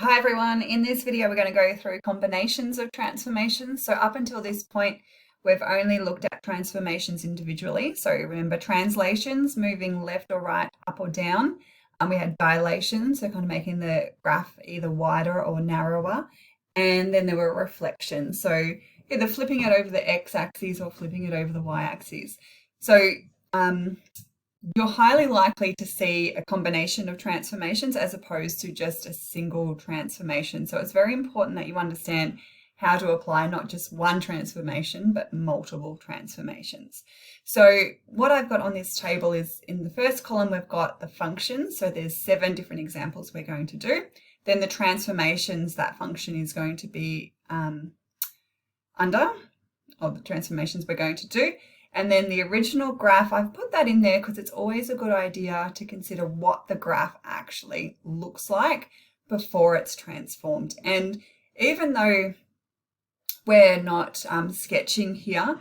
Hi everyone, in this video we're going to go through combinations of transformations. So up until this point we've only looked at transformations individually. So remember translations, moving left or right, up or down. We had dilations, so kind of making the graph either wider or narrower. And then there were reflections, so either flipping it over the x-axis or flipping it over the y-axis. So you're highly likely to see a combination of transformations as opposed to just a single transformation. So it's very important that you understand how to apply not just one transformation, but multiple transformations. So what I've got on this table is in the first column, we've got the functions. So there's 7 different examples we're going to do. Then the transformations that function is going to be under, or the transformations we're going to do. And then the original graph, I've put that in there because it's always a good idea to consider what the graph actually looks like before it's transformed. And even though we're not sketching here,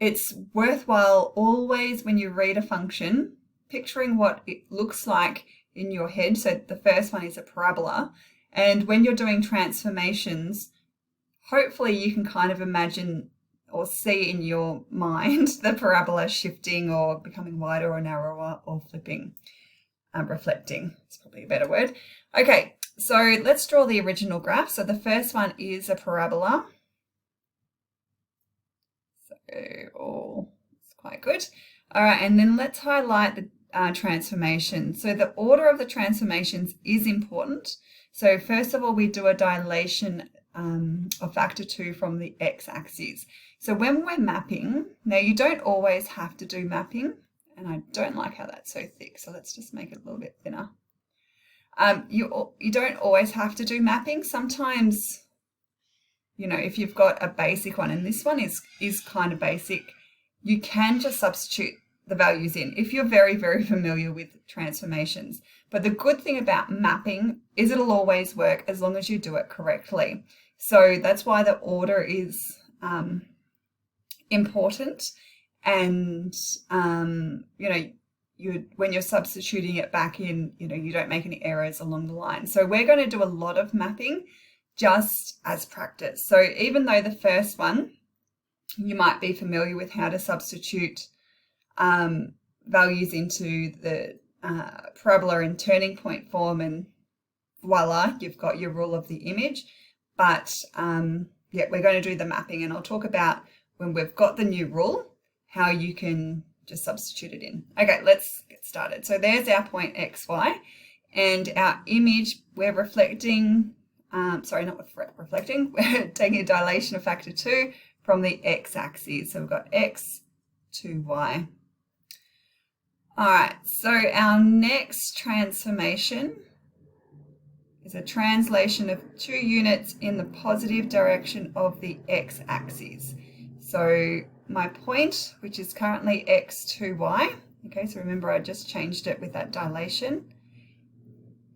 it's worthwhile always when you read a function, picturing what it looks like in your head. So the first one is a parabola. And when you're doing transformations, hopefully you can kind of imagine or see in your mind the parabola shifting or becoming wider or narrower or flipping, reflecting. It's probably a better word. Okay, so let's draw the original graph. So the first one is a parabola. So, it's quite good. All right, and then let's highlight the transformation. So the order of the transformations is important. So first of all, we do a dilation of factor 2 from the x-axis. So when we're mapping, now you don't always have to do mapping, and I don't like how that's so thick, so let's just make it a little bit thinner. You don't always have to do mapping. Sometimes, you know, if you've got a basic one, and this one is kind of basic, you can just substitute the values in if you're very, very familiar with transformations. But the good thing about mapping is it'll always work as long as you do it correctly. So that's why the order is important. And, you know, when you're substituting it back in, you know, you don't make any errors along the line. So we're going to do a lot of mapping just as practice. So even though the first one, you might be familiar with how to substitute values into the parabola in turning point form, and voila, you've got your rule of the image. But yeah, we're going to do the mapping, and I'll talk about when we've got the new rule, how you can just substitute it in. Okay, let's get started. So there's our point xy, and our image, we're reflecting, sorry, not reflecting, we're taking a dilation of factor 2 from the x-axis. So we've got x to y. All right, so our next transformation is a translation of 2 units in the positive direction of the x-axis. So my point, which is currently x to y, okay, so remember I just changed it with that dilation,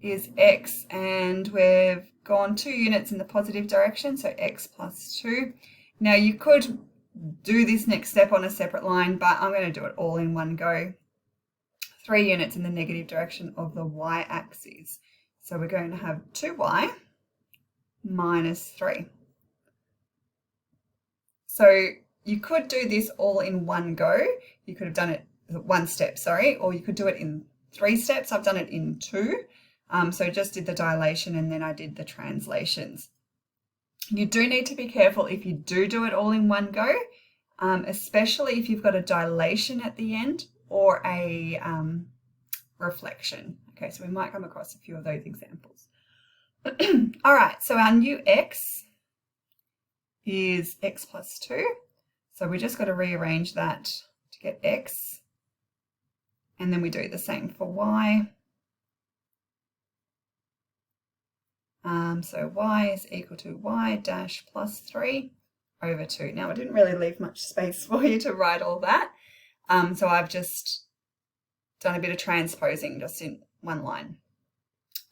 is x, and we've gone 2 units in the positive direction, so x plus 2. Now you could do this next step on a separate line, but I'm going to do it all in one go. 3 units in the negative direction of the y-axis. So we're going to have 2y minus 3. So you could do this all in one go. You could have done it one step, sorry, or you could do it in 3 steps. I've done it in 2. So just did the dilation and then I did the translations. You do need to be careful if you do it all in one go, especially if you've got a dilation at the end or a reflection. Okay, so we might come across a few of those examples. All right, so our new x is x plus 2. So we just got to rearrange that to get x. And then we do the same for y. So y is equal to y dash plus 3 over 2. Now I didn't really leave much space for you to write all that. So I've just done a bit of transposing just in one line.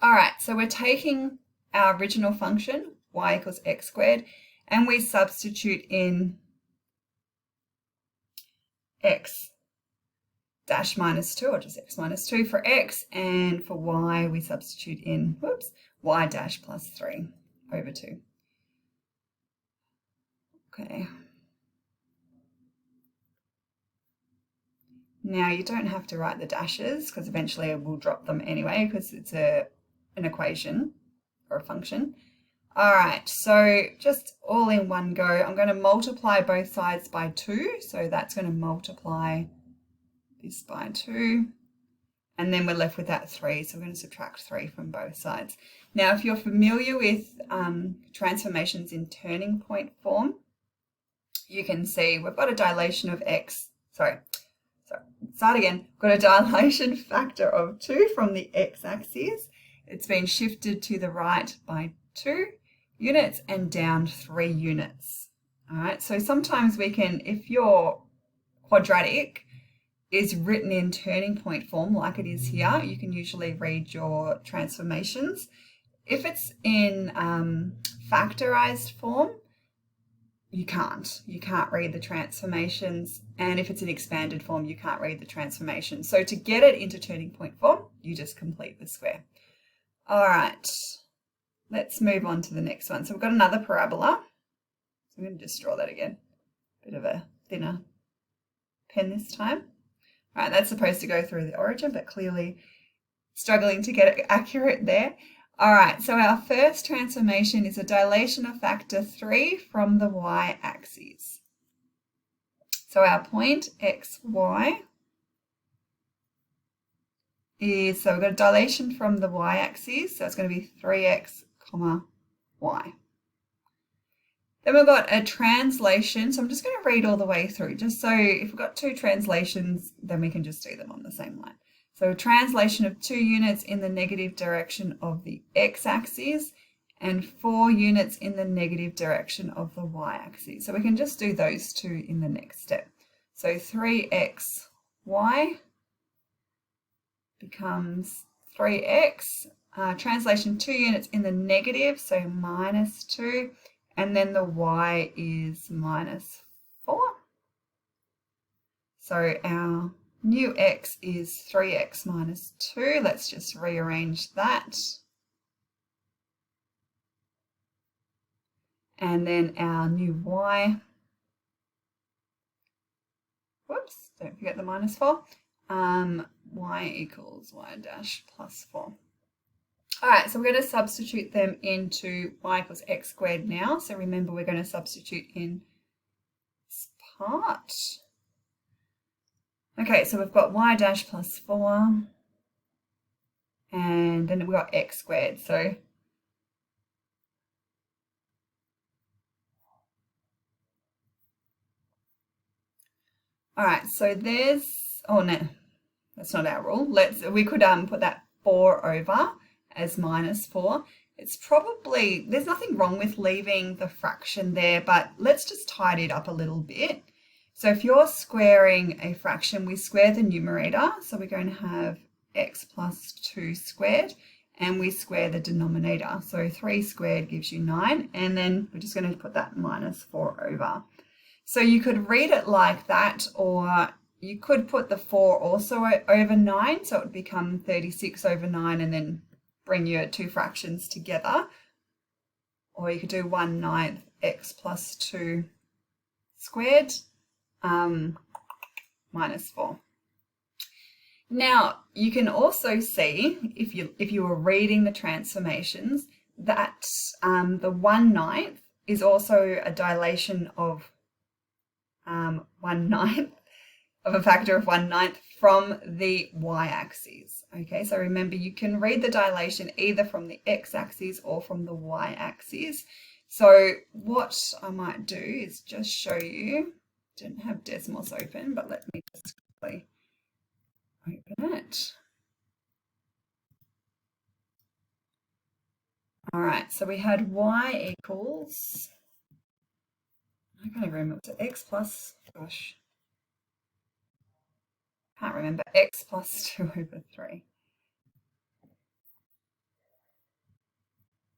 All right, so we're taking our original function, y equals x squared, and we substitute in x dash minus 2, or just x minus 2 for x, and for y we substitute in, y dash plus 3 over 2. Okay. Now you don't have to write the dashes because eventually we'll drop them anyway because it's an equation or a function. All right, so just all in one go, I'm going to multiply both sides by 2. So that's going to multiply this by 2. And then we're left with that 3. So we're going to subtract 3 from both sides. Now, if you're familiar with transformations in turning point form, you can see we've got a dilation of x. Start again. We've got a dilation factor of 2 from the x-axis. It's been shifted to the right by 2 units and down 3 units. All right, so sometimes we can, if your quadratic is written in turning point form like it is here, you can usually read your transformations. If it's in factorized form, you can't read the transformations, and if it's in expanded form, you can't read the transformation. So to get it into turning point form, you just complete the square. All right, let's move on to the next one. So we've got another parabola. So I'm going to just draw that again. Bit of a thinner pen this time. All right, that's supposed to go through the origin, but clearly struggling to get it accurate there. All right, so our first transformation is a dilation of factor 3 from the y-axis. So our point xy is, so we've got a dilation from the y-axis, so it's going to be 3x, y. Then we've got a translation, so I'm just going to read all the way through, just so if we've got 2 translations, then we can just do them on the same line. So a translation of 2 units in the negative direction of the x-axis and 4 units in the negative direction of the y-axis. So we can just do those 2 in the next step. So 3xy becomes 3x, translation 2 units in the negative, so minus 2, and then the y is minus 4. So our new x is 3x minus 2. Let's just rearrange that. And then our new y, whoops, don't forget the minus 4, y equals y dash plus 4. All right, so we're going to substitute them into y equals x squared now. So remember, we're going to substitute in this part. Okay, so we've got y dash plus 4, and then we've got x squared. So all right, so there's, oh no, that's not our rule. We could put that 4 over as minus 4. It's probably, there's nothing wrong with leaving the fraction there, but let's just tidy it up a little bit. So if you're squaring a fraction, we square the numerator. So we're going to have x plus 2 squared, and we square the denominator. So 3 squared gives you 9, and then we're just going to put that minus 4 over. So you could read it like that, or you could put the 4 also over 9, so it would become 36 over 9 and then bring your 2 fractions together. Or you could do 1/9 x plus 2 squared minus 4. Now, you can also see, if you were reading the transformations, that the 1/9 is also a dilation of 1/9 of a factor of 1/9 from the y-axis. Okay, so remember, you can read the dilation either from the x-axis or from the y-axis. So what I might do is just show you, didn't have Desmos open, but let me just quickly open it. All right, so we had y equals, I can't even remember, was it x plus, gosh, can't remember, x plus 2 over 3.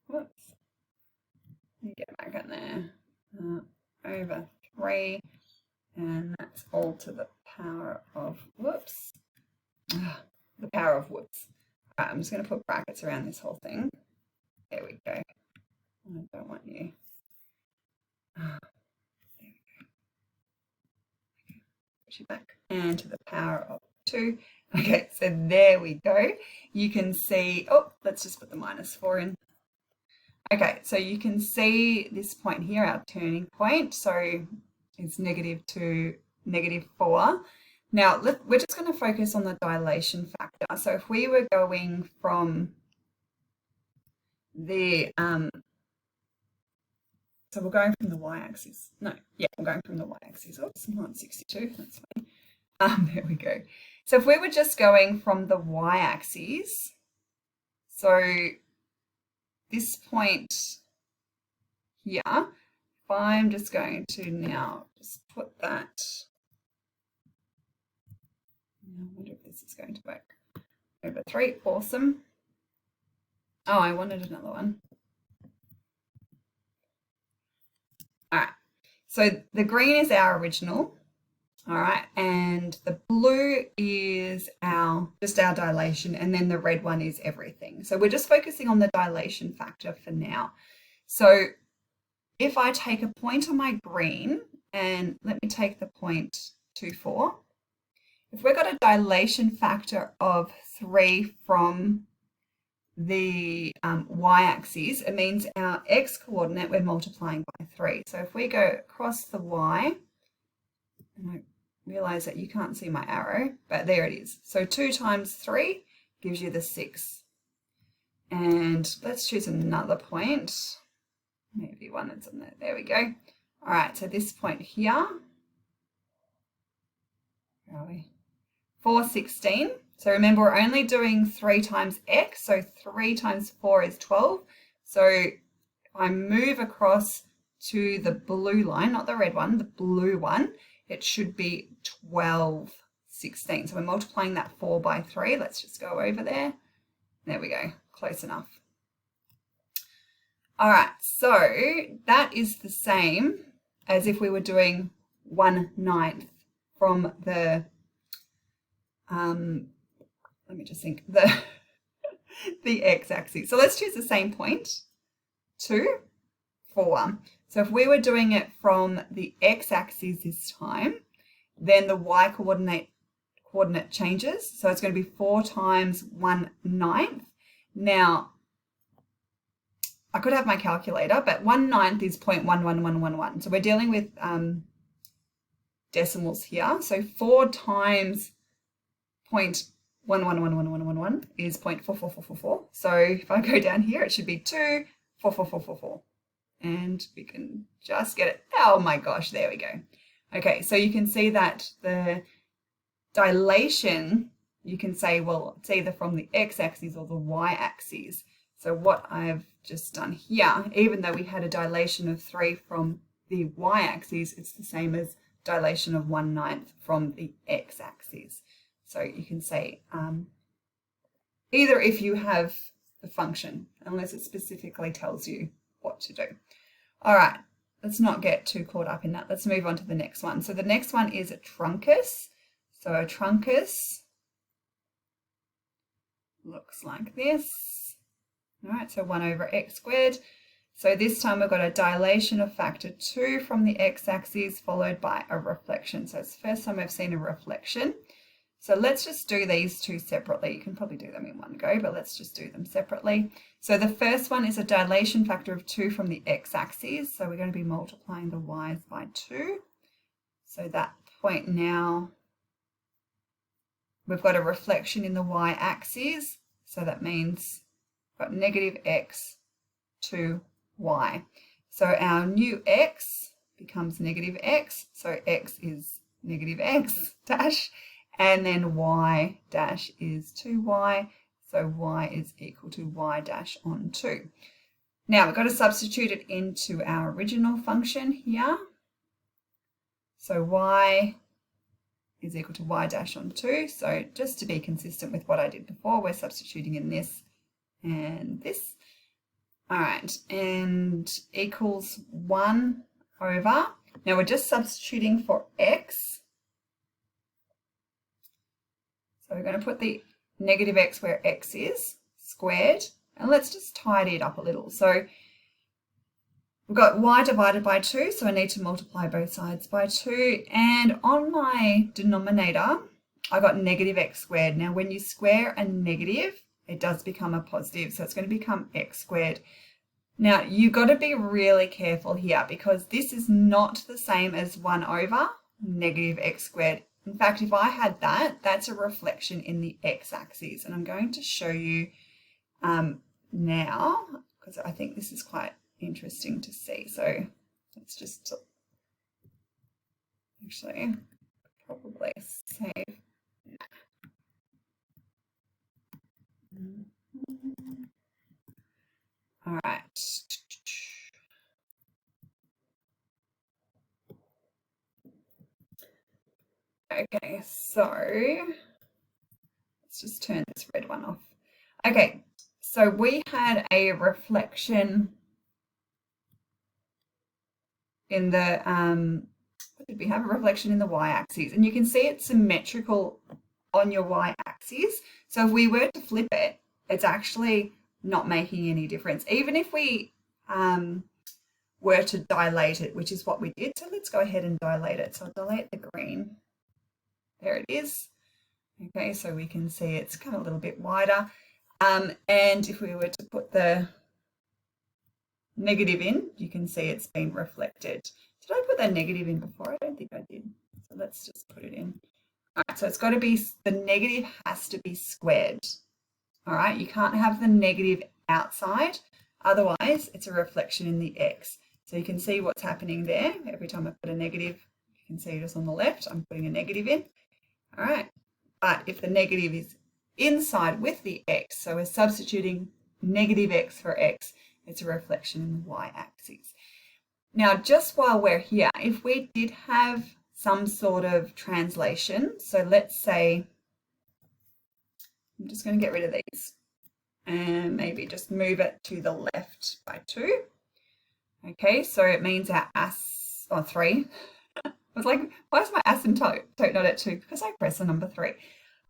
Whoops. Let me get back in there. Over 3, and that's all to the power of, whoops, the power of whoops. All right, I'm just going to put brackets around this whole thing. There we go. I don't want you. There we go. Okay. Push it back and to the power of 2. Okay, so there we go. You can see, oh, let's just put the -4 in. Okay, so you can see this point here, our turning point. So it's -2, -4. Now, we're just going to focus on the dilation factor. So if we were going from the, so we're going from the y-axis. No, yeah, we're going from the y-axis. Oops, not 62, that's fine. There we go. So if we were just going from the y-axis, so this point here, if I'm just going to now just put that, I wonder if this is going to work. Over 3, awesome. Oh, I wanted another one. All right, so the green is our original, all right, and the blue is just our dilation, and then the red one is everything. So we're just focusing on the dilation factor for now. So if I take a point on my green, and let me take the point 24, if we've got a dilation factor of 3 from the y-axis, it means our x-coordinate we're multiplying by 3. So if we go across the y, and I realize that you can't see my arrow, but there it is. So 2 times 3 gives you the 6. And let's choose another point, maybe one that's on there. There we go. All right, so this point here, where are we? 416. So remember, we're only doing 3 times x, so 3 times 4 is 12. So if I move across to the blue line, not the red one, the blue one, it should be 1216. So we're multiplying that 4 by 3. Let's just go over there. There we go, close enough. All right, so that is the same as if we were doing 1/9 from the let me just think, the x-axis. So let's choose the same point, 2, 4. So if we were doing it from the x-axis this time, then the y-coordinate changes. So it's going to be 4 times 1/9. Now, I could have my calculator, but 1/9 is 0.11111. So we're dealing with decimals here. So 4 times 0.111111 is 0.44444. So if I go down here, it should be 24444. And we can just get it. Oh my gosh, there we go. Okay, so you can see that the dilation, you can say, well, it's either from the x-axis or the y-axis. So what I've just done here, even though we had a dilation of 3 from the y-axis, it's the same as dilation of 1/9 from the x-axis. So you can say either if you have the function, unless it specifically tells you what to do. All right, let's not get too caught up in that. Let's move on to the next one. So the next one is a truncus. So a truncus looks like this. All right, so 1 over x squared. So this time we've got a dilation of factor 2 from the x-axis followed by a reflection. So it's the first time I've seen a reflection. So let's just do these two separately. You can probably do them in one go, but let's just do them separately. So the first one is a dilation factor of 2 from the x-axis. So we're going to be multiplying the y's by 2. So that point now, we've got a reflection in the y-axis. So that means we've got negative x to y. So our new x becomes negative x. So x is negative x dash. And then y dash is 2y, so y is equal to y dash on 2. Now we've got to substitute it into our original function here. So y is equal to y dash on 2. So just to be consistent with what I did before, we're substituting in this and this. All right, and equals 1 over. Now we're just substituting for x. So we're going to put the negative x where x is, squared And let's just tidy it up a little. So we've got y divided by 2, so I need to multiply both sides by 2. And on my denominator, I got negative x squared. Now, when you square a negative, it does become a positive, so it's going to become x squared. Now, you've got to be really careful here because this is not the same as 1 over negative x squared. In fact, if I had that, that's a reflection in the x-axis. And I'm going to show you now because I think this is quite interesting to see. So let's just actually probably save. All right. Okay, so let's just turn this red one off. Okay, so we had a reflection in the, what did we have? A reflection in the y-axis, and you can see it's symmetrical on your y-axis. So if we were to flip it, it's actually not making any difference, even if we were to dilate it, which is what we did. So let's go ahead and dilate it. So I'll dilate the green. There it is. Okay, so we can see it's come a little bit wider. And if we were to put the negative in, you can see it's been reflected. Did I put that negative in before? I don't think I did. So let's just put it in. All right, so it's got to be, the negative has to be squared. All right, you can't have the negative outside, otherwise it's a reflection in the x. So you can see what's happening there. Every time I put a negative, you can see just on the left, I'm putting a negative in. All right, but if the negative is inside with the x, so we're substituting negative x for x, it's a reflection in the y-axis. Now, just while we're here, if we did have some sort of translation, so let's say, I'm just going to get rid of these and maybe just move it to the left by 2. Okay, so it means our 3. I was like, why is my asymptote not at 2? Because I press the number 3.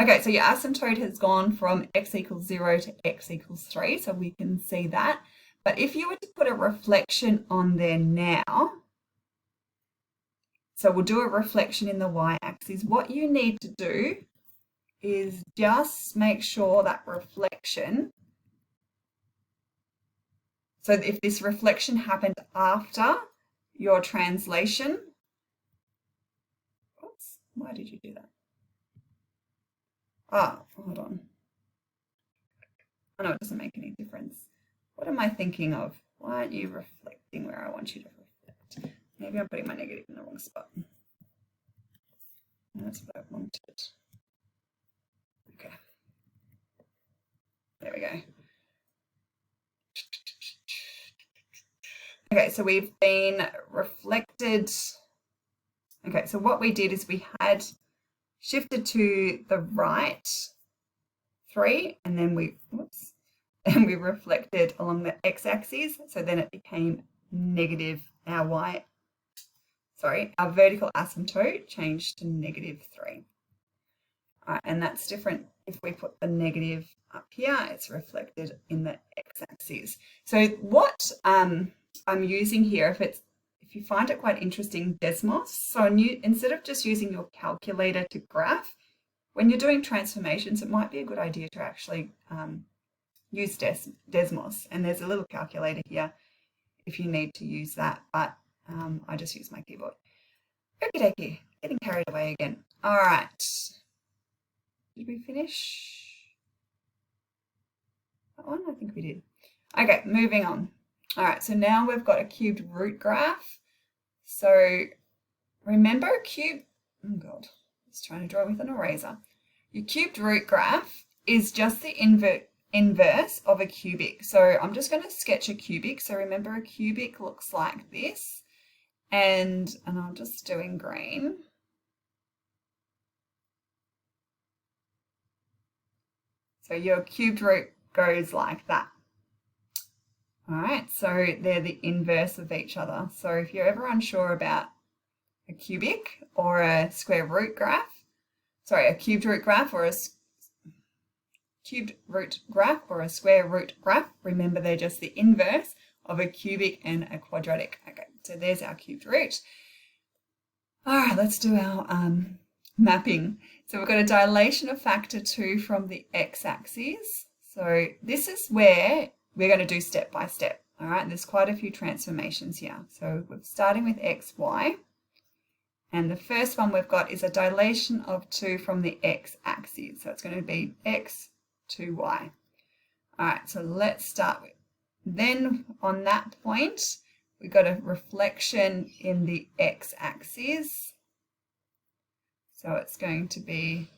Okay, so your asymptote has gone from x equals 0 to x equals 3, so we can see that. But if you were to put a reflection on there now, so we'll do a reflection in the y-axis, what you need to do is just make sure that reflection, so if this reflection happened after your translation, oops, why did you do that? Ah, hold on. I know it doesn't make any difference. What am I thinking of? Why aren't you reflecting where I want you to reflect? Maybe I'm putting my negative in the wrong spot. That's what I wanted. Okay. There we go. Okay, so we've been reflected. Okay, so what we did is we had shifted to the right 3, and then we, whoops, and we reflected along the x-axis, so then it became negative, our vertical asymptote changed to negative 3. All right, and that's different if we put the negative up here, it's reflected in the x-axis. So what I'm using here, if you find it quite interesting, Desmos, so instead of just using your calculator to graph, when you're doing transformations, it might be a good idea to actually use Desmos, and there's a little calculator here if you need to use that, but I just use my keyboard. Okie dokie, getting carried away again. All right, did we finish that one? I think we did. Okay, moving on. All right, so now we've got a cubed root graph. So remember a cube, oh God, I was trying to draw with an eraser. Your cubed root graph is just the inverse of a cubic. So I'm just going to sketch a cubic. So remember a cubic looks like this, and I'm just doing green. So your cubed root goes like that. All right, so they're the inverse of each other. So if you're ever unsure about a cubic or a square root graph, sorry, a cubed root graph or a cubed root graph or a square root graph. Remember, they're just the inverse of a cubic and a quadratic. Okay, so there's our cubed root. All right, let's do our mapping. So we've got a dilation of factor 2 from the x-axis. So this is where we're going to do step by step. All right, there's quite a few transformations here. So we're starting with x, y. And the first one we've got is a dilation of 2 from the x-axis. So it's going to be x to y. All right, so let's start with. Then on that point, we've got a reflection in the x-axis. So it's going to be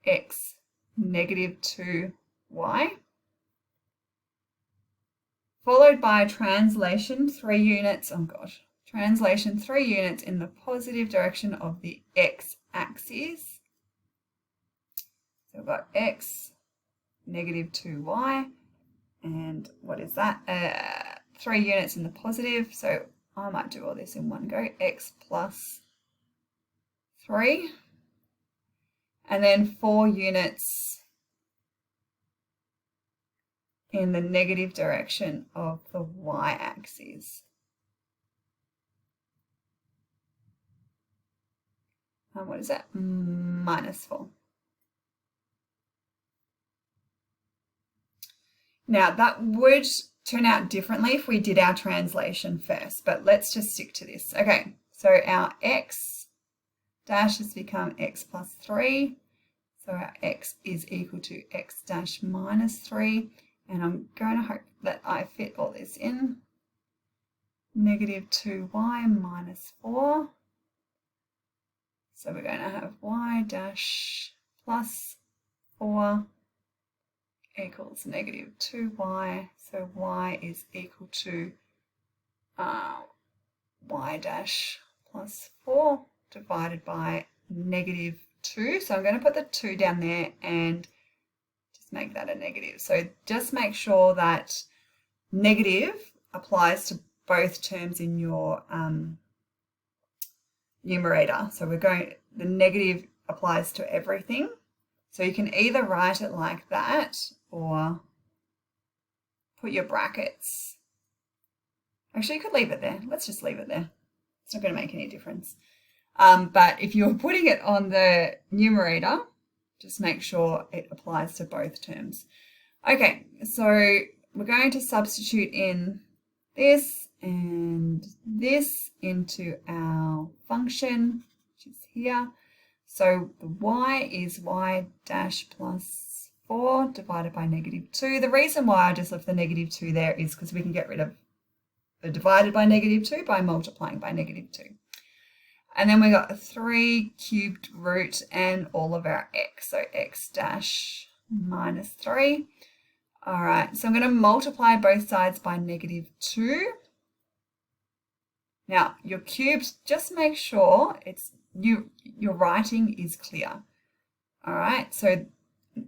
x negative 2y. Followed by translation 3 units, oh gosh, translation 3 units in the positive direction of the x-axis. So we've got x negative 2y, and what is that? 3 units in the positive, so I might do all this in one go, x plus 3, and then 4 units in the negative direction of the y-axis. And what is that? Minus 4. Now that would turn out differently if we did our translation first, but let's just stick to this. Okay, so our x dash has become x plus 3. So our x is equal to x dash minus 3. And I'm going to hope that I fit all this in. Negative 2y minus 4. So we're going to have y dash plus 4 equals negative 2y. So y is equal to y dash plus 4 divided by negative 2. So I'm going to put the 2 down there and make that a negative. So just make sure that negative applies to both terms in your numerator. So the negative applies to everything. So you can either write it like that or put your brackets. Actually, you could leave it there. Let's just leave it there. It's not going to make any difference. But if you're putting it on the numerator, just make sure it applies to both terms. Okay, so we're going to substitute in this and this into our function, which is here. So the y is y dash plus 4 divided by negative 2. The reason why I just left the negative 2 there is because we can get rid of the divided by negative 2 by multiplying by negative 2. And then we got a 3 cubed root and all of our x, so x dash minus 3. All right, so I'm going to multiply both sides by negative 2. Now, your cubes, just make sure your writing is clear. All right, so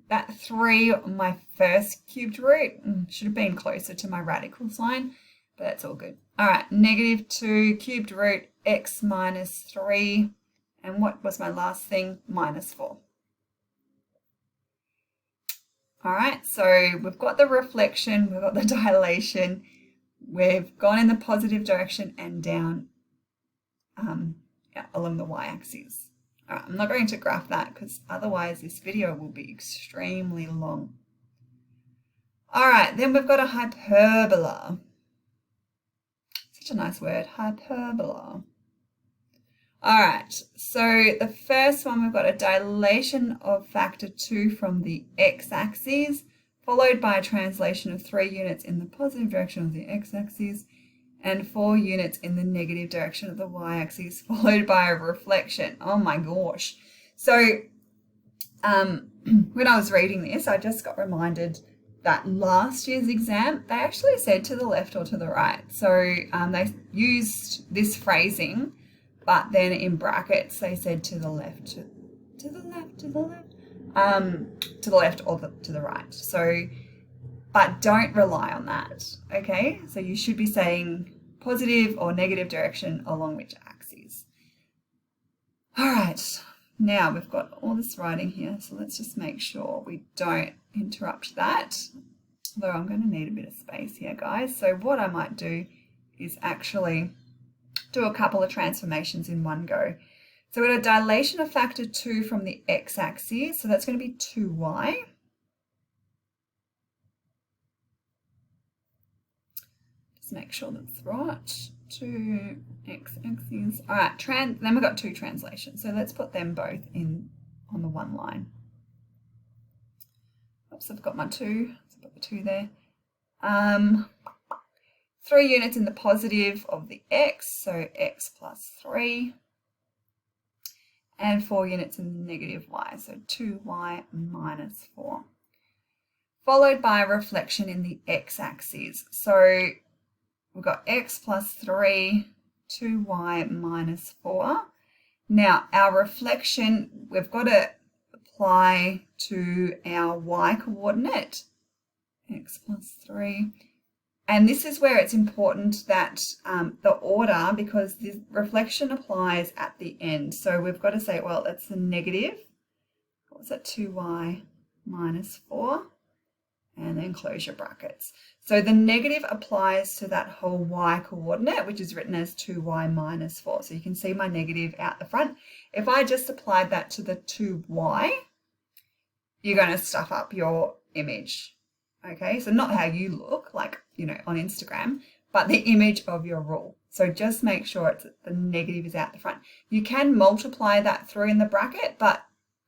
that 3, my first cubed root, should have been closer to my radical sign, but that's all good. All right, negative 2 cubed root x minus 3, and what was my last thing? Minus 4. All right, so we've got the reflection, we've got the dilation, we've gone in the positive direction and down along the y-axis. All right, I'm not going to graph that because otherwise this video will be extremely long. All right, then we've got a hyperbola. Such a nice word, hyperbola. All right, so the first one, we've got a dilation of factor 2 from the x-axis, followed by a translation of 3 units in the positive direction of the x-axis and 4 units in the negative direction of the y-axis, followed by a reflection. Oh my gosh. So when I was reading this, I just got reminded that last year's exam, they actually said to the left or to the right. So they used this phrasing, but then in brackets, they said to the left, to the left, to the left or to the right. So, but don't rely on that, okay? So you should be saying positive or negative direction along which axes. All right, now we've got all this writing here, so let's just make sure we don't interrupt that. Although I'm going to need a bit of space here, guys. So what I might do is actually do a couple of transformations in one go. So we've got a dilation of factor 2 from the x-axis. So that's going to be 2y. Just make sure that's right. 2 x-axis. All right, then we've got two translations. So let's put them both in on the one line. Oops, I've got my 2. So I've got the 2 there. 3 units in the positive of the x, so x plus 3. And 4 units in the negative y, so 2y minus 4. Followed by a reflection in the x-axis. So we've got x plus 3, 2y minus 4. Now our reflection, we've got to apply to our y coordinate, x plus 3. And this is where it's important that the order, because the reflection applies at the end. So we've got to say, well, that's the negative. What was that? 2y minus 4. And then close your brackets. So the negative applies to that whole y coordinate, which is written as 2y minus 4. So you can see my negative out the front. If I just applied that to the 2y, you're going to stuff up your image. Okay, so not how you look, like, you know, on Instagram, but the image of your rule. So just make sure the negative is out the front. You can multiply that through in the bracket, but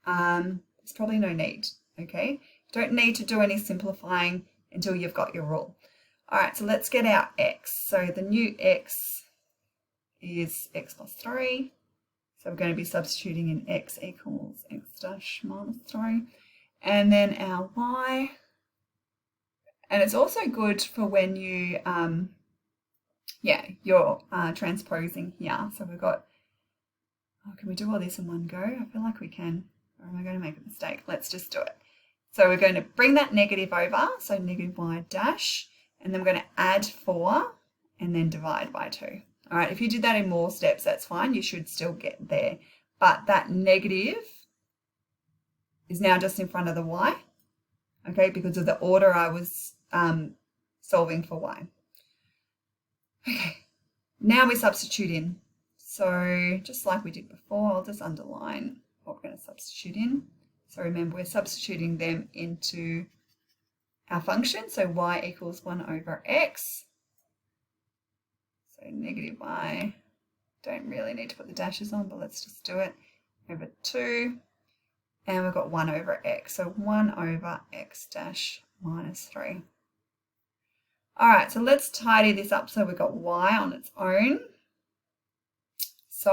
there's probably no need. Okay. Don't need to do any simplifying until you've got your rule. All right, so let's get our x. So the new x is x plus 3. So we're going to be substituting in x equals x dash minus 3. And then our y. And it's also good for when you, you're transposing here. So we've got, can we do all this in one go? I feel like we can. Or am I going to make a mistake? Let's just do it. So we're going to bring that negative over, so negative y dash, and then we're going to add 4 and then divide by 2. All right, if you did that in more steps, that's fine. You should still get there. But that negative is now just in front of the y, okay, because of the order I was solving for y. Okay, now we substitute in. So just like we did before, I'll just underline what we're going to substitute in. So remember, we're substituting them into our function. So y equals 1 over x. So negative y. Don't really need to put the dashes on, but let's just do it. Over 2. And we've got 1 over x. So 1 over x dash minus 3. All right, so let's tidy this up so we've got y on its own. So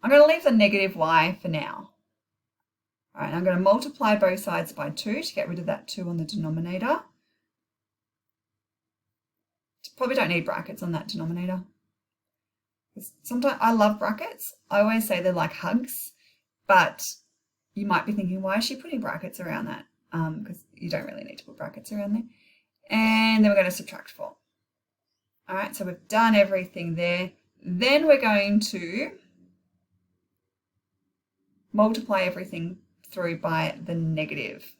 I'm going to leave the negative y for now. All right, I'm going to multiply both sides by 2 to get rid of that 2 on the denominator. Probably don't need brackets on that denominator. Sometimes I love brackets. I always say they're like hugs, but you might be thinking, why is she putting brackets around that? Because you don't really need to put brackets around there. And then we're going to subtract 4. All right, so we've done everything there. Then we're going to multiply everything through by the negative.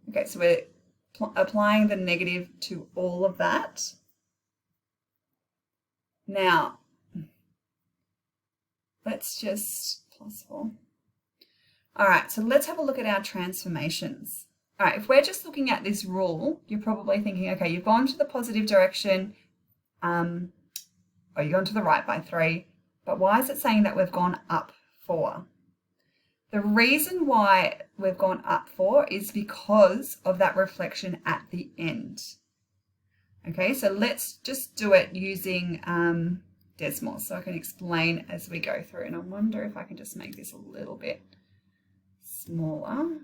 Okay, so we're applying the negative to all of that. Now, let's just plus 4. All right, so let's have a look at our transformations. All right, if we're just looking at this rule, you're probably thinking, okay, you've gone to the positive direction, or you've gone to the right by 3, but why is it saying that we've gone up 4? The reason why we've gone up 4 is because of that reflection at the end. Okay, so let's just do it using Desmos so I can explain as we go through. And I wonder if I can just make this a little bit smaller.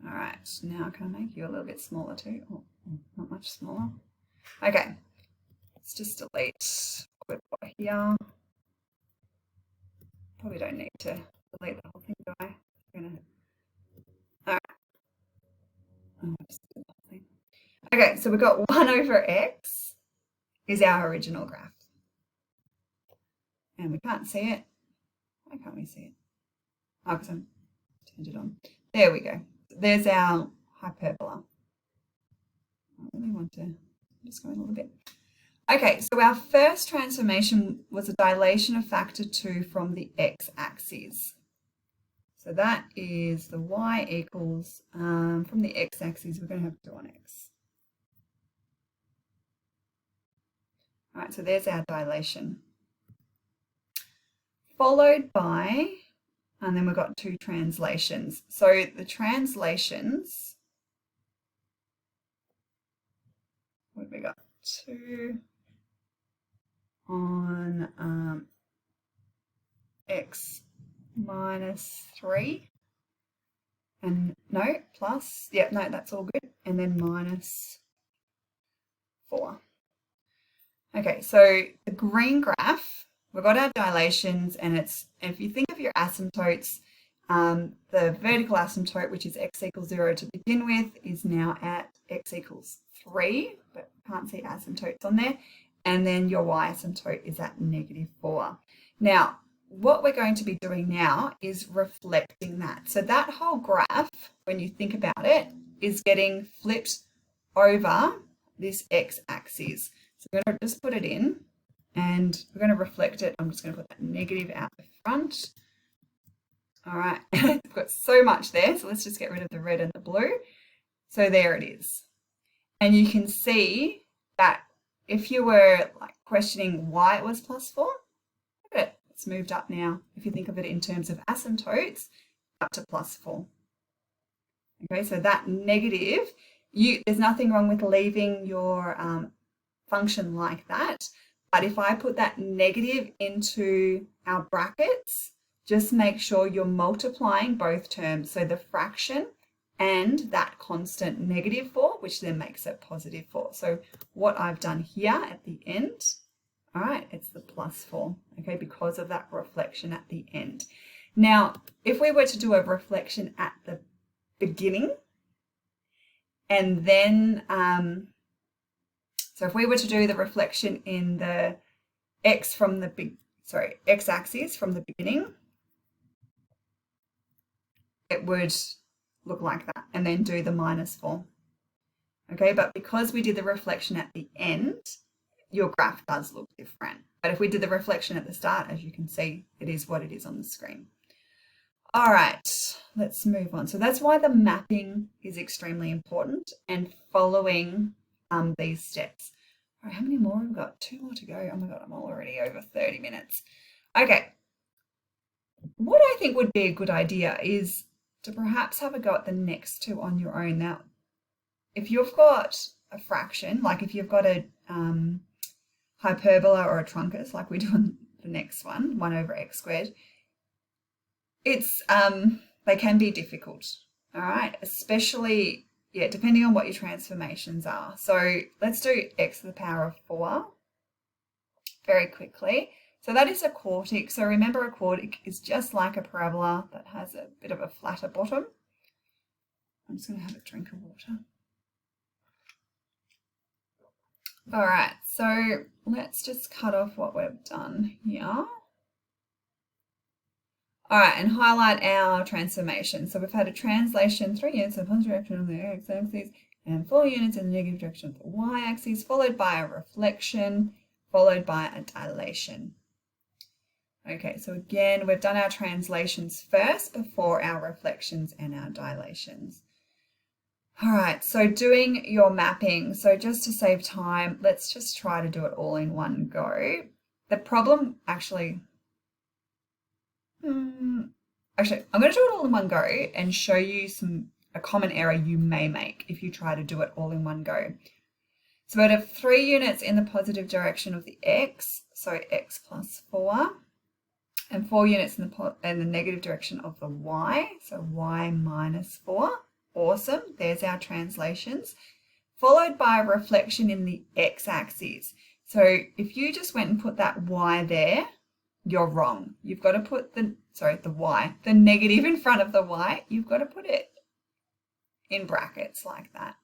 All right, now can I make you a little bit smaller too? Oh, not much smaller. Okay, let's just delete what we've got here. Probably don't need to delete the whole thing, do I? I'm going to All right. Okay, so we've got 1 over x is our original graph. And we can't see it. Why can't we see it? Oh, because I've turned it on. There we go. There's our hyperbola. I really want to just go in a little bit. Okay, so our first transformation was a dilation of factor 2 from the x-axis. So that is the y equals, from the x-axis, we're going to have 2 on x. All right, so there's our dilation. Followed by, and then we've got 2 translations. So the translations, what have we got? 2 on x minus 3. And no, plus, yeah, no, that's all good. And then minus 4. Okay, so the green graph, we've got our dilations, and if you think of your asymptotes, the vertical asymptote, which is x equals 0 to begin with, is now at x equals 3, but can't see asymptotes on there. And then your y asymptote is at -4. Now, what we're going to be doing now is reflecting that. So that whole graph, when you think about it, is getting flipped over this x-axis. So we're going to just put it in and we're going to reflect it. I'm just going to put that negative out the front. All right, I've got so much there. So let's just get rid of the red and the blue. So there it is. And you can see that if you were like questioning why it was +4, look at it. It's moved up now. If you think of it in terms of asymptotes, up to +4. Okay, so that negative, there's nothing wrong with leaving your function like that. But if I put that negative into our brackets, just make sure you're multiplying both terms. So the fraction and that constant -4, which then makes it +4. So what I've done here at the end, all right, it's the +4, okay, because of that reflection at the end. Now, if we were to do a reflection at the beginning, and then, so if we were to do the reflection in the x-axis from the beginning, it would look like that, and then do the -4. Okay, but because we did the reflection at the end, your graph does look different. But if we did the reflection at the start, as you can see, it is what it is on the screen. All right, let's move on. So that's why the mapping is extremely important and following these steps. All right, how many more have we got? 2 more to go. Oh my God, I'm already over 30 minutes. Okay, what I think would be a good idea is to perhaps have a go at the next 2 on your own. Now, if you've got a fraction, like if you've got a hyperbola or a truncus, like we do on the next one, 1 over x squared, it's they can be difficult, all right, especially, yeah, depending on what your transformations are. So let's do x to the power of 4 very quickly. So that is a quartic. So remember, a quartic is just like a parabola that has a bit of a flatter bottom. I'm just going to have a drink of water. All right, so let's just cut off what we've done here. All right, and highlight our transformation. So we've had a translation, 3 units in the positive direction of the x-axis and 4 units in the negative direction of the y-axis, followed by a reflection, followed by a dilation. Okay, so again, we've done our translations first before our reflections and our dilations. All right, so doing your mapping. So just to save time, let's just try to do it all in one go. The problem actually, I'm going to do it all in one go and show you a common error you may make if you try to do it all in one go. So we have 3 units in the positive direction of the x, so x plus 4, and 4 units in the negative direction of the y, so y minus 4. Awesome, there's our translations, followed by a reflection in the x-axis. So if you just went and put that y there, you're wrong. You've got to put the negative in front of the y. You've got to put it in brackets like that.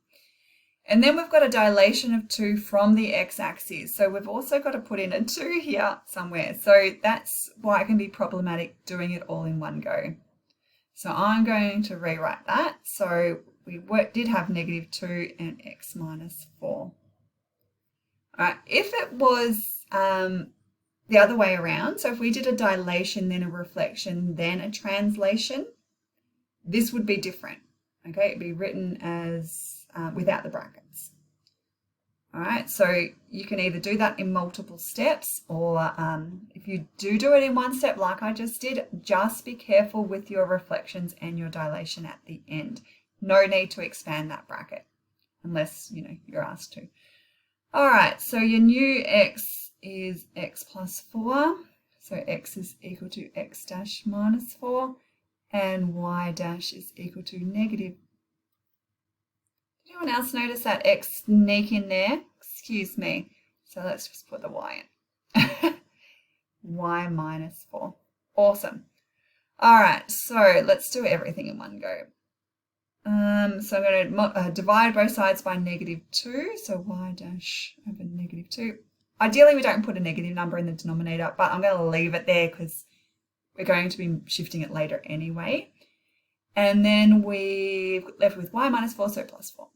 And then we've got a dilation of 2 from the x-axis. So we've also got to put in a 2 here somewhere. So that's why it can be problematic doing it all in one go. So I'm going to rewrite that. So we did have -2 and x minus 4. All right, if it was the other way around, so if we did a dilation, then a reflection, then a translation, this would be different. Okay, it'd be written as without the brackets. All right, so you can either do that in multiple steps, or if you do it in one step like I just did, just be careful with your reflections and your dilation at the end. No need to expand that bracket unless you're asked to. All right, so your new x is x plus 4. So x is equal to x dash minus 4 and y dash is equal to negative. Did anyone else notice that x sneak in there? Excuse me. So let's just put the y in. Y minus 4. Awesome. All right, so let's do everything in one go. So I'm going to divide both sides by -2. So y dash over -2. Ideally, we don't put a negative number in the denominator, but I'm going to leave it there because we're going to be shifting it later anyway. And then we're left with y minus 4, so plus 4.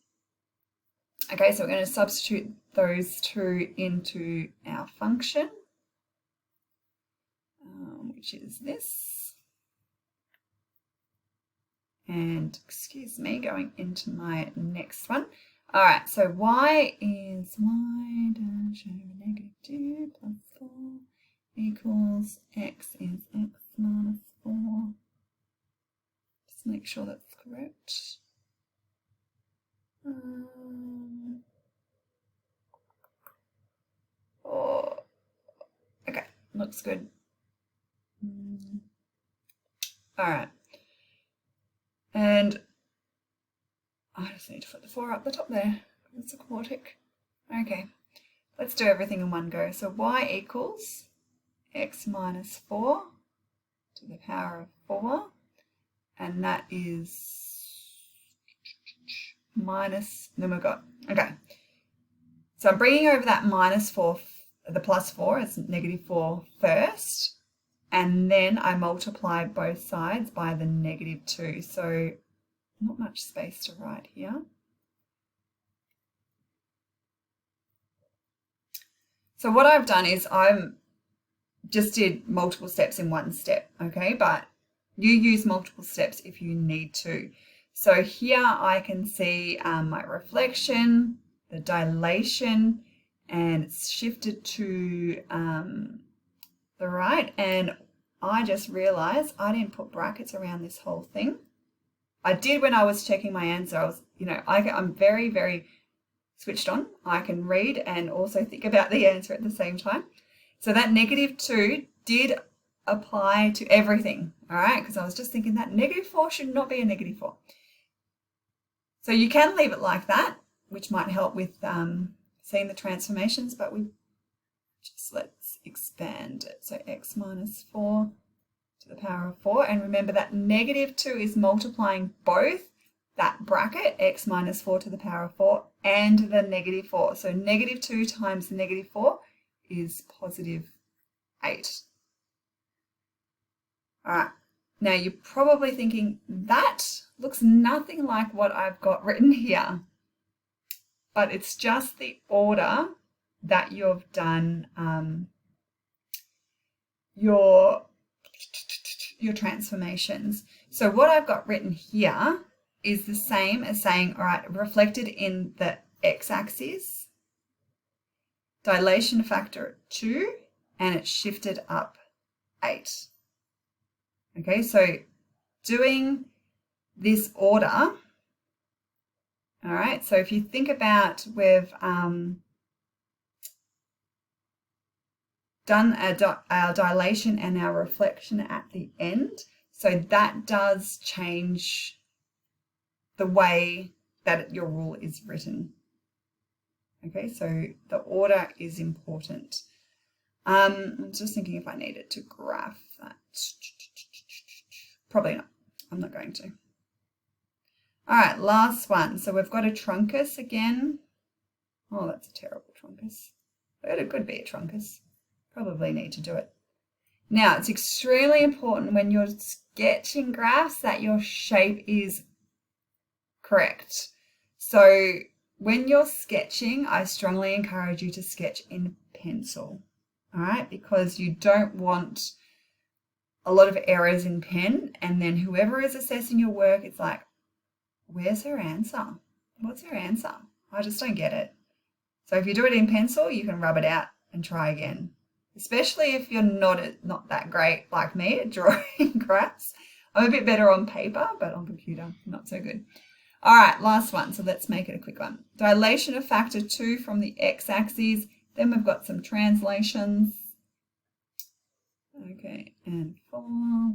Okay, so we're going to substitute those two into our function, which is this. And excuse me, going into my next one. All right, so y is y dash over -2 plus 4 equals x is x minus 4. Just make sure that's correct. Okay, looks good. All right. And I just need to put the 4 up the top there. It's aquatic. Okay, let's do everything in one go. So y equals x minus 4 to the power of 4. And that is minus, then we've got, okay. So I'm bringing over that -4, the +4 as -4 first. And then I multiply both sides by the -2. So not much space to write here. So what I've done is I'm just did multiple steps in one step, okay? But you use multiple steps if you need to. So here I can see my reflection, the dilation, and it's shifted to the right. And I just realized I didn't put brackets around this whole thing. I did when I was checking my answer. I was, I'm very, very switched on. I can read and also think about the answer at the same time. So that -2 did apply to everything, all right? Because I was just thinking that -4 should not be a -4. So you can leave it like that, which might help with seeing the transformations, but let's expand it. So x minus 4 to the power of 4. And remember that -2 is multiplying both that bracket, x minus 4 to the power of 4, and the -4. So -2 times the -4 is +8. All right. Now you're probably thinking, that looks nothing like what I've got written here. But it's just the order that you've done your transformations. So what I've got written here is the same as saying, all right, reflected in the x-axis, dilation factor 2, and it's shifted up 8. Okay, so doing this order, all right, so if you think about we've done our dilation and our reflection at the end, so that does change the way that your rule is written. Okay, so the order is important. I'm just thinking if I needed to graph that. Probably not. I'm not going to. All right, last one. So we've got a truncus again. Oh, that's a terrible truncus. But it could be a truncus. Probably need to do it. Now, it's extremely important when you're sketching graphs that your shape is correct. So when you're sketching, I strongly encourage you to sketch in pencil, all right? Because you don't want a lot of errors in pen, and then whoever is assessing your work, it's like, where's her answer? What's her answer? I just don't get it. So if you do it in pencil, you can rub it out and try again, especially if you're not that great like me at drawing graphs. I'm a bit better on paper, but on computer, not so good. All right, last one. So let's make it a quick one. Dilation of factor 2 from the x-axis. Then we've got some translations. Okay, and 4,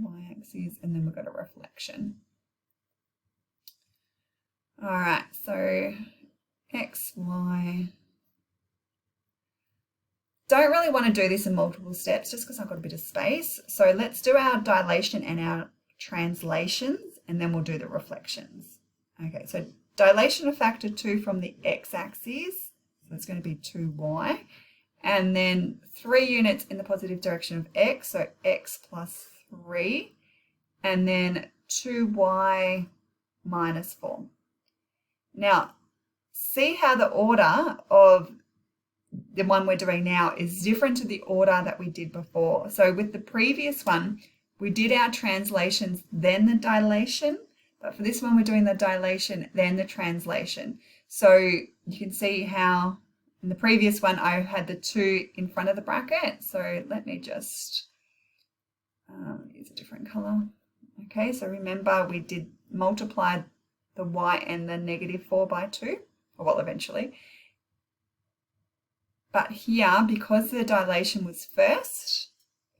y-axis, and then we've got a reflection. All right, so x, y. Don't really want to do this in multiple steps just because I've got a bit of space. So let's do our dilation and our translations, and then we'll do the reflections. Okay, so dilation of factor 2 from the x-axis, so it's going to be 2y, and then 3 units in the positive direction of x, so x plus 3, and then 2y minus 4. Now, see how the order of the one we're doing now is different to the order that we did before. So with the previous one, we did our translations, then the dilation. But for this one, we're doing the dilation, then the translation. So you can see how in the previous one, I had the 2 in front of the bracket. So let me just use a different color. Okay, so remember we did multiply the y and the negative 4 by 2, or well, eventually. But here, because the dilation was first,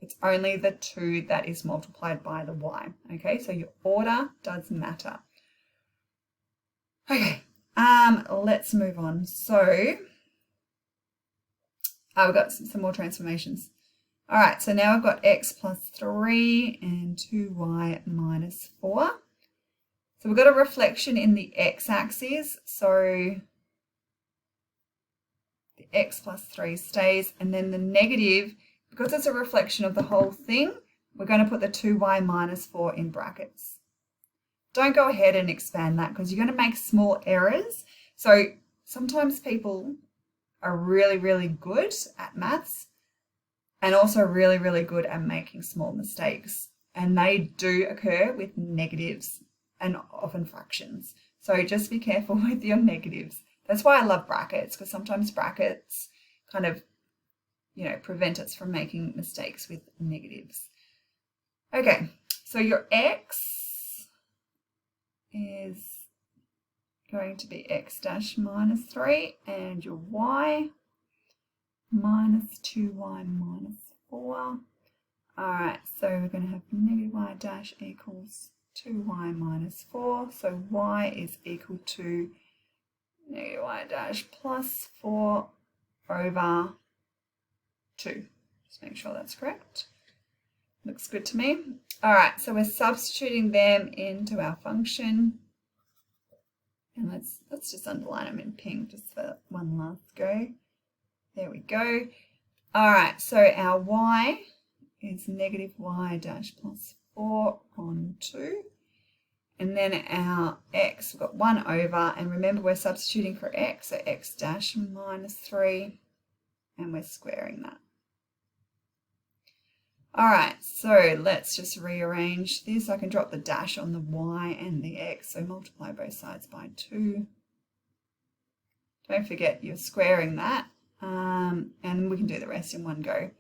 it's only the 2 that is multiplied by the y. Okay, so your order does matter. Okay, let's move on. So we've got some more transformations. All right, so now I've got x plus 3 and 2y minus 4. So we've got a reflection in the x-axis. So the x plus 3 stays, and then the negative, because it's a reflection of the whole thing, we're going to put the 2y minus 4 in brackets. Don't go ahead and expand that because you're going to make small errors. So sometimes people are really, really good at maths and also really, really good at making small mistakes. And they do occur with negatives and often fractions. So just be careful with your negatives. That's why I love brackets, because sometimes brackets kind of, prevent us from making mistakes with negatives. Okay, so your x is going to be x dash minus 3, and your y minus 2y minus 4. All right, so we're going to have negative y dash equals 2y minus 4. So y is equal to negative y dash plus 4 over 2. Just make sure that's correct. Looks good to me. All right, so we're substituting them into our function. And let's just underline them in pink just for one last go. There we go. All right, so our y is negative y dash plus 4 on 2. And then our x, we've got 1 over, and remember we're substituting for x, so x dash minus 3, and we're squaring that. All right, so let's just rearrange this. I can drop the dash on the y and the x, so multiply both sides by 2. Don't forget you're squaring that, and we can do the rest in one go.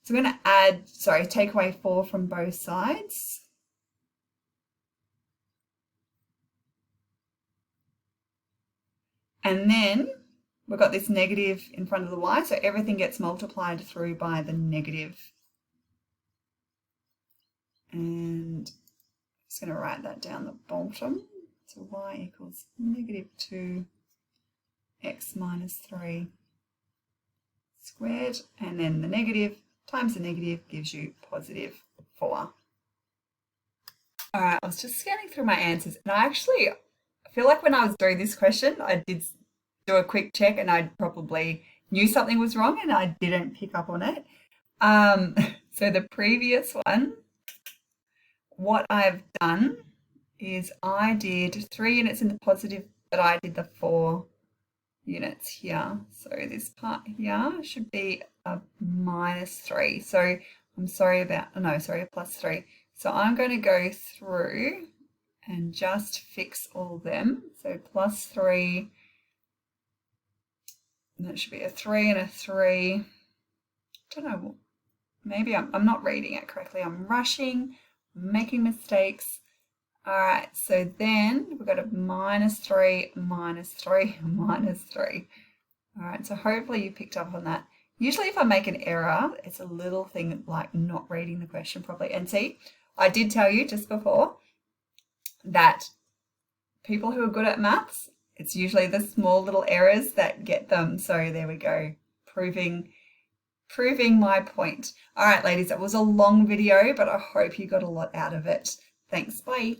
So we're going to take away 4 from both sides. And then we've got this negative in front of the y, so everything gets multiplied through by the negative. And I'm just going to write that down the bottom. So y equals negative 2 x minus 3 squared, and then the negative times the negative gives you positive 4. All right, I was just scanning through my answers, and I actually feel like when I was doing this question, I did do a quick check and I probably knew something was wrong and I didn't pick up on it. So the previous one, what I've done is I did 3 units in the positive, but I did the 4 units here. So this part here should be a -3. So I'm sorry about, no, sorry, a +3. So I'm going to go through and just fix all of them. So +3, and that should be a 3 and a 3. I don't know, maybe I'm not reading it correctly. I'm rushing, making mistakes. All right, so then we've got a -3, -3, -3. All right, so hopefully you picked up on that. Usually if I make an error, it's a little thing like not reading the question properly. And see, I did tell you just before that people who are good at maths, it's usually the small little errors that get them. So there we go, proving my point. All right, ladies, that was a long video, but I hope you got a lot out of it. Thanks, bye.